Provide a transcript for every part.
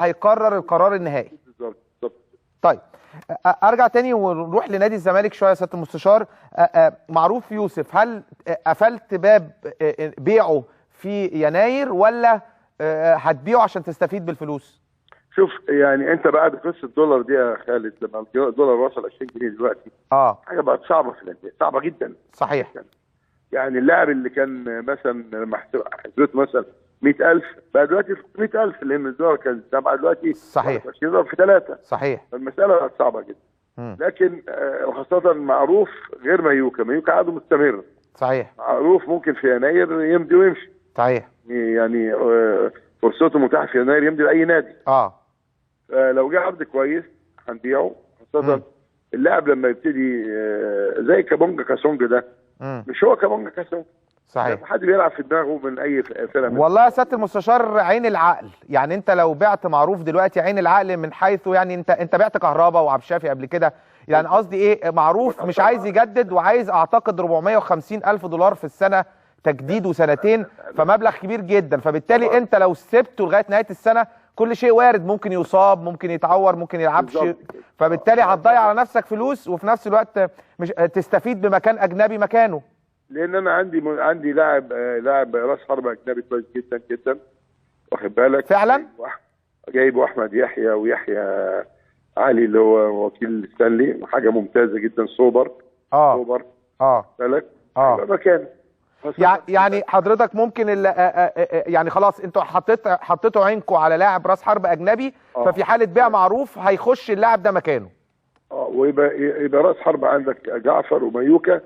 هيقرر القرار النهائي. بالظبط. طيب ارجع تاني ونروح لنادي الزمالك شويه يا سياده المستشار. معروف يوسف، هل قفلت باب بيعه في يناير ولا هتبيعه عشان تستفيد بالفلوس؟ شوف يعني انت بعد قصه الدولار دي يا خالد، لما الدولار وصل 20 جنيه دلوقتي حاجه بقت صعبه في الانديه، صعبه جدا. صحيح. يعني اللاعب اللي كان مثلا لما حسبته مثلا 100,000 بقى دلوقتي 100,000، لان الدولار كان 7 دلوقتي. صحيح. يضرب في 3. صحيح. فالمساله بقت صعبه جدا. لكن وخاصه معروف غير مايوكا عقده مستمر. صحيح. معروف ممكن في يناير يمضي ويمشي. صحيح. يعني فرصته متاحه في يناير يمضي لاي نادي. لو جه عرض كويس هنبيعه، خاصه اللاعب لما يبتدي زي كابونجا كاسونج ده. مش هو كابونجا كاسونج. صحيح. حد بيلعب في دماغه من اي فرقه. والله يا سياده المستشار عين العقل، يعني انت لو بعت معروف دلوقتي عين العقل، من حيث يعني انت بعت كهربا وعبد الشافي قبل كده، يعني قصدي ايه، معروف مش عايز يجدد وعايز اعتقد 450,000 دولار في السنه تجديد وسنتين، فمبلغ كبير جدا. فبالتالي انت لو سبته لغايه نهايه السنه كل شيء وارد، ممكن يصاب، ممكن يتعور، ممكن يلعبش، فبالتالي هتضيع على نفسك فلوس وفي نفس الوقت مش تستفيد بمكان اجنبي مكانه. لان انا عندي لاعب راس حربة اجنبي كويس جدا جدا، واخد بالك فعلا. جايبه احمد يحيى ويحيى علي اللي هو وكيل ستانلي، حاجه ممتازه جدا. سوبر بالك مكان. يعني حضرتك ممكن يعني خلاص انتوا حطيتوا عينكم على لاعب راس حرب اجنبي، ففي حاله بيع معروف هيخش اللاعب ده مكانه. ويبقى راس حرب عندك جعفر ومايوكا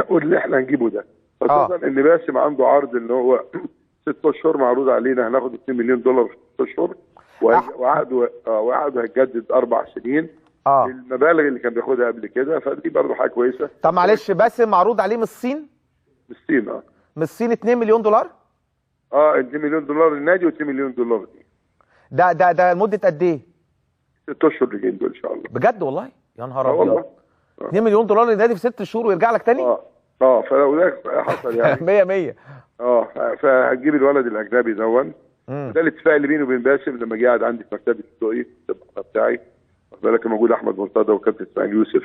واللي احنا هنجيبه ده، خاصه ان باسم عنده عرض ان هو 6 اشهر معروض علينا، هناخد 2 مليون دولار في 6 اشهر، وعقده هيتجدد 4 سنين المبالغ اللي كان بياخدها قبل كده، فدي برضه حاجه كويسه. طب معلش، باسم معروض عليه من الصين؟ من الصين. من الصين 2 مليون دولار؟ 2 مليون دولار للنادي و2 مليون دولار دي. ده لمده قد ايه؟ 6 اشهر اللي جايين دول ان شاء الله. بجد والله؟ يا نهار ابيض. 2 مليون دولار للنادي في 6 شهور ويرجع لك تاني؟ فلو ده حصل يعني 100 فهتجيب الولد الاجنبي دون. ده الاتفاق اللي بيني وبين باسم لما جه قاعد عندي في مكتبي التسويقي بتاعي، واخد بالك، موجود احمد مرتضى وكابتن اسماعيل يوسف